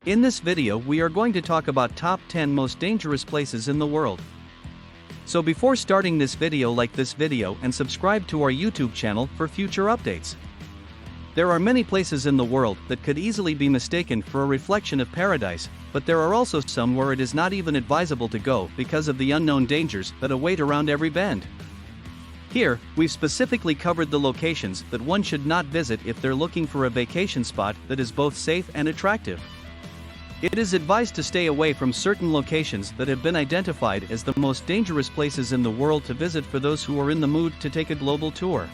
In this video we are going to talk about top 10 most dangerous places in the world. So before starting this video, like this video and subscribe to our YouTube channel for future updates. There are many places in the world that could easily be mistaken for a reflection of paradise, but there are also some where it is not even advisable to go because of the unknown dangers that await around every bend. Here, we've specifically covered the locations that one should not visit if they're looking for a vacation spot that is both safe and attractive. It is advised to stay away from certain locations that have been identified as the most dangerous places in the world to visit for those who are in the mood to take a global tour.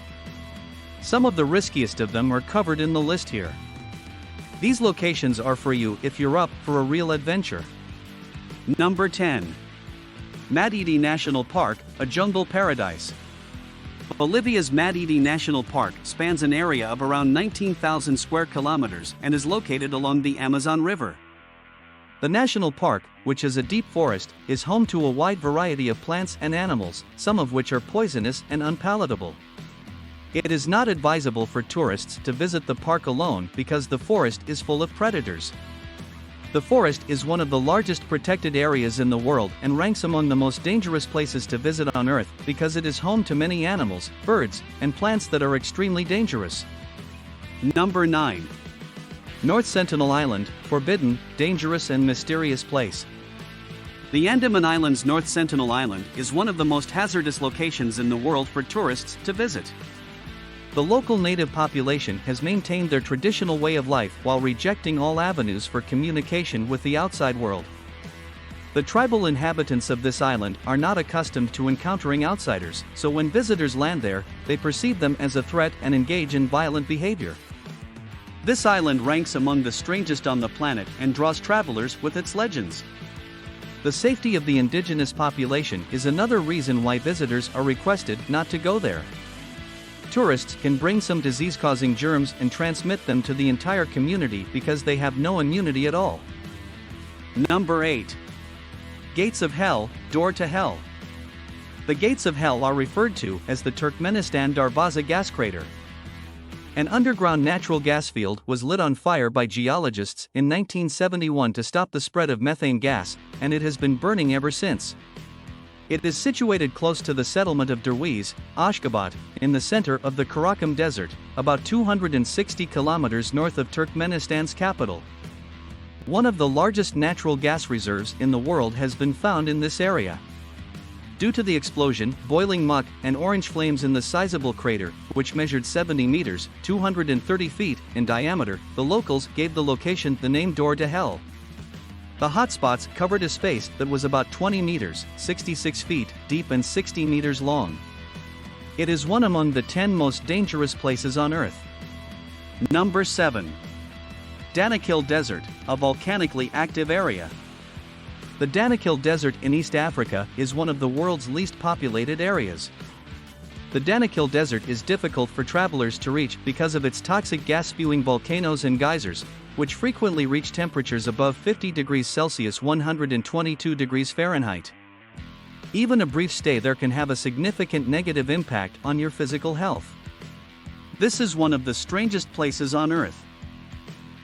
Some of the riskiest of them are covered in the list here. These locations are for you if you're up for a real adventure. Number 10. Madidi National Park, a jungle paradise. Bolivia's Madidi National Park spans an area of around 19,000 square kilometers and is located along the Amazon River. The national park, which is a deep forest, is home to a wide variety of plants and animals, some of which are poisonous and unpalatable. It is not advisable for tourists to visit the park alone because the forest is full of predators. The forest is one of the largest protected areas in the world and ranks among the most dangerous places to visit on Earth because it is home to many animals, birds, and plants that are extremely dangerous. Number 9. North Sentinel Island, forbidden, dangerous and mysterious place. The Andaman Islands' North Sentinel Island is one of the most hazardous locations in the world for tourists to visit. The local native population has maintained their traditional way of life while rejecting all avenues for communication with the outside world. The tribal inhabitants of this island are not accustomed to encountering outsiders, so when visitors land there, they perceive them as a threat and engage in violent behavior. This island ranks among the strangest on the planet and draws travelers with its legends. The safety of the indigenous population is another reason why visitors are requested not to go there. Tourists can bring some disease-causing germs and transmit them to the entire community because they have no immunity at all. Number 8. Gates of Hell, door to hell. The Gates of Hell are referred to as the Turkmenistan Darvaza gas crater. An underground natural gas field was lit on fire by geologists in 1971 to stop the spread of methane gas, and it has been burning ever since. It is situated close to the settlement of Derwiz, Ashgabat, in the center of the Karakum Desert, about 260 kilometers north of Turkmenistan's capital. One of the largest natural gas reserves in the world has been found in this area. Due to the explosion, boiling muck, and orange flames in the sizable crater, which measured 70 meters, 230 feet, in diameter, the locals gave the location the name Door to Hell. The hotspots covered a space that was about 20 meters, 66 feet, deep and 60 meters long. It is one among the 10 most dangerous places on Earth. Number 7. Danakil Desert, a volcanically active area. The Danakil Desert in East Africa is one of the world's least populated areas. The Danakil Desert is difficult for travelers to reach because of its toxic gas-spewing volcanoes and geysers, which frequently reach temperatures above 50 degrees Celsius (122 degrees Fahrenheit). Even a brief stay there can have a significant negative impact on your physical health. This is one of the strangest places on Earth.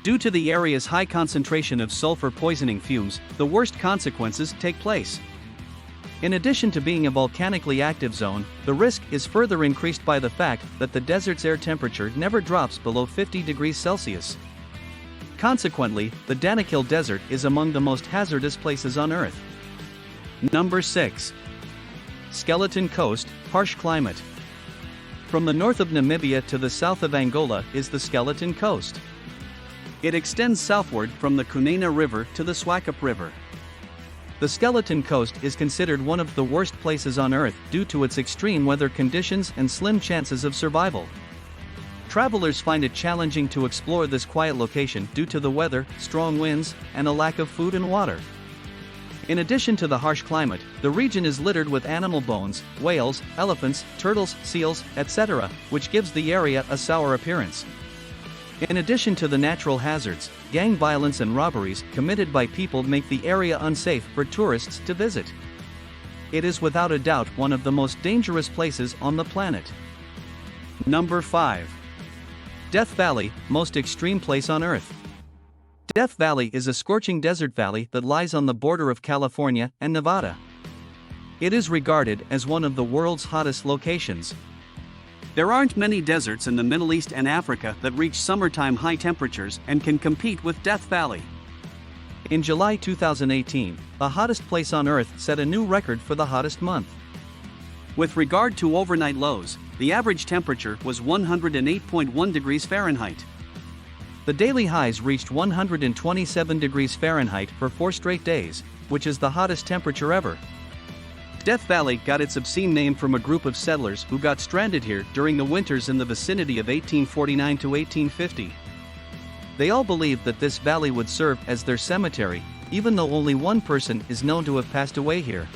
Due to the area's high concentration of sulfur poisoning fumes, the worst consequences take place. In addition to being a volcanically active zone, the risk is further increased by the fact that the desert's air temperature never drops below 50 degrees Celsius. Consequently, the Danakil Desert is among the most hazardous places on Earth. Number 6. Skeleton Coast, harsh climate. From the north of Namibia to the south of Angola is the Skeleton Coast. It extends southward from the Cunene River to the Swakop River. The Skeleton Coast is considered one of the worst places on Earth due to its extreme weather conditions and slim chances of survival. Travelers find it challenging to explore this quiet location due to the weather, strong winds, and a lack of food and water. In addition to the harsh climate, the region is littered with animal bones, whales, elephants, turtles, seals, etc., which gives the area a sour appearance. In addition to the natural hazards, gang violence and robberies committed by people make the area unsafe for tourists to visit. It is without a doubt one of the most dangerous places on the planet. Number 5. Death Valley, most extreme place on Earth. Death Valley is a scorching desert valley that lies on the border of California and Nevada. It is regarded as one of the world's hottest locations. There aren't many deserts in the Middle East and Africa that reach summertime high temperatures and can compete with Death Valley. In July 2018, the hottest place on Earth set a new record for the hottest month. With regard to overnight lows, the average temperature was 108.1 degrees Fahrenheit. The daily highs reached 127 degrees Fahrenheit for 4 straight days, which is the hottest temperature ever. Death Valley got its obscene name from a group of settlers who got stranded here during the winters in the vicinity of 1849 to 1850. They all believed that this valley would serve as their cemetery, even though only one person is known to have passed away here.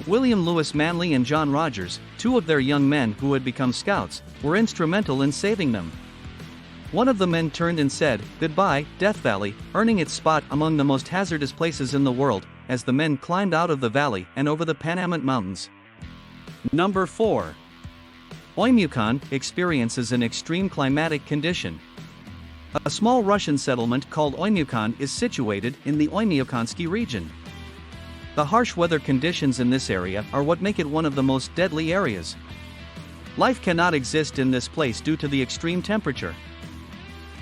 William Lewis Manley and John Rogers, two of their young men who had become scouts, were instrumental in saving them. One of the men turned and said, "Goodbye, Death Valley," earning its spot among the most hazardous places in the world, as the men climbed out of the valley and over the Panamint Mountains. Number 4. Oymyakon-Experiences an extreme climatic condition. A small Russian settlement called Oymyakon is situated in the Oymyakon region. The harsh weather conditions in this area are what make it one of the most deadly areas. Life cannot exist in this place due to the extreme temperature.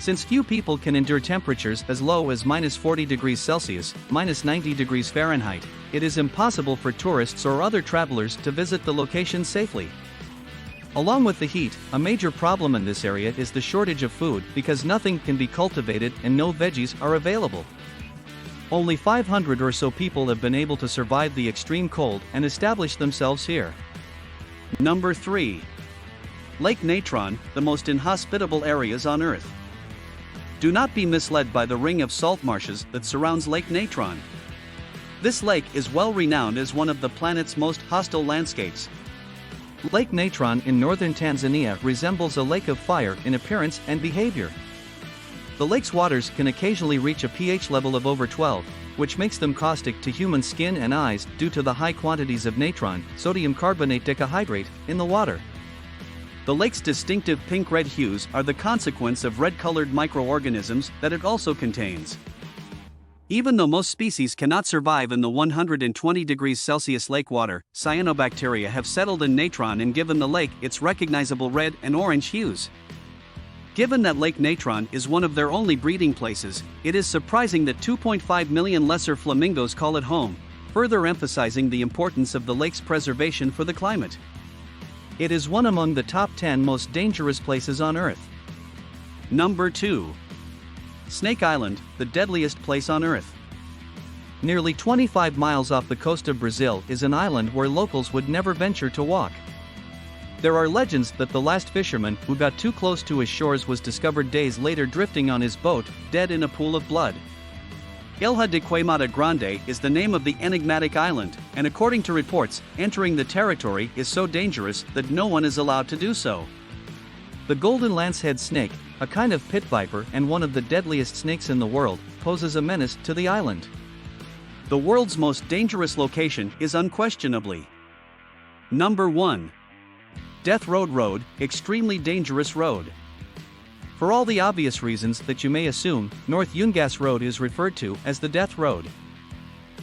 Since few people can endure temperatures as low as -40 degrees Celsius, -90 degrees Fahrenheit, it is impossible for tourists or other travelers to visit the location safely. Along with the heat, a major problem in this area is the shortage of food because nothing can be cultivated and no veggies are available. Only 500 or so people have been able to survive the extreme cold and establish themselves here. Number 3. Lake Natron, the most inhospitable areas on Earth. Do not be misled by the ring of salt marshes that surrounds Lake Natron. This lake is well renowned as one of the planet's most hostile landscapes. Lake Natron in northern Tanzania resembles a lake of fire in appearance and behavior. The lake's waters can occasionally reach a pH level of over 12, which makes them caustic to human skin and eyes due to the high quantities of natron, sodium carbonate dicahydrate, in the water. The lake's distinctive pink-red hues are the consequence of red-colored microorganisms that it also contains. Even though most species cannot survive in the 120 degrees Celsius lake water, cyanobacteria have settled in Natron and given the lake its recognizable red and orange hues. Given that Lake Natron is one of their only breeding places, it is surprising that 2.5 million lesser flamingos call it home, further emphasizing the importance of the lake's preservation for the climate. It is one among the top 10 most dangerous places on Earth. Number 2. Snake Island, the deadliest place on Earth. Nearly 25 miles off the coast of Brazil is an island where locals would never venture to walk. There are legends that the last fisherman who got too close to his shores was discovered days later drifting on his boat, dead in a pool of blood. Ilha de Queimada Grande is the name of the enigmatic island, and according to reports, entering the territory is so dangerous that no one is allowed to do so. The golden lancehead snake, a kind of pit viper and one of the deadliest snakes in the world, poses a menace to the island. The world's most dangerous location is unquestionably Number 1. Death Road, extremely dangerous road. For all the obvious reasons that you may assume, North Yungas Road is referred to as the Death Road.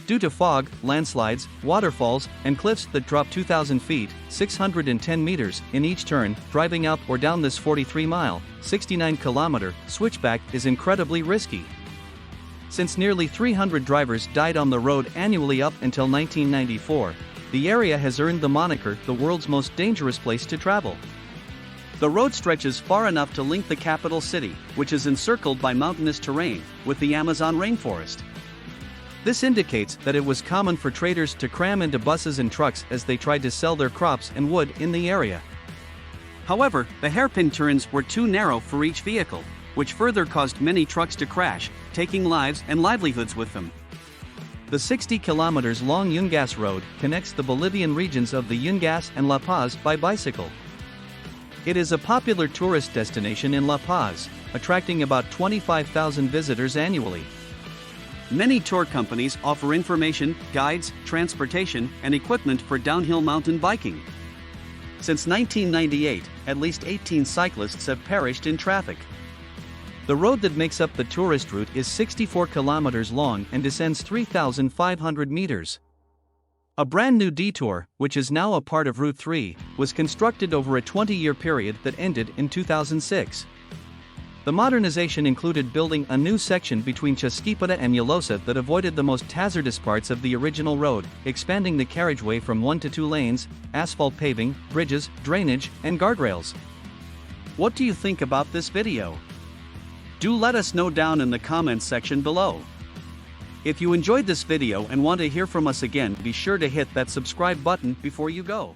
Due to fog, landslides, waterfalls, and cliffs that drop 2,000 feet, 610 meters, in each turn, driving up or down this 43-mile, 69-kilometer, switchback is incredibly risky. Since nearly 300 drivers died on the road annually up until 1994, the area has earned the moniker the world's most dangerous place to travel. The road stretches far enough to link the capital city, which is encircled by mountainous terrain, with the Amazon rainforest. This indicates that it was common for traders to cram into buses and trucks as they tried to sell their crops and wood in the area. However, the hairpin turns were too narrow for each vehicle, which further caused many trucks to crash, taking lives and livelihoods with them. The 60 kilometers long Yungas Road connects the Bolivian regions of the Yungas and La Paz by bicycle. It is a popular tourist destination in La Paz, attracting about 25,000 visitors annually. Many tour companies offer information, guides, transportation, and equipment for downhill mountain biking. Since 1998, at least 18 cyclists have perished in traffic. The road that makes up the tourist route is 64 kilometers long and descends 3,500 meters. A brand new detour, which is now a part of Route 3, was constructed over a 20-year period that ended in 2006. The modernization included building a new section between Chaskipada and Milosa that avoided the most hazardous parts of the original road, expanding the carriageway from 1 to 2 lanes, asphalt paving, bridges, drainage, and guardrails. What do you think about this video? Do let us know down in the comments section below. If you enjoyed this video and want to hear from us again, be sure to hit that subscribe button before you go.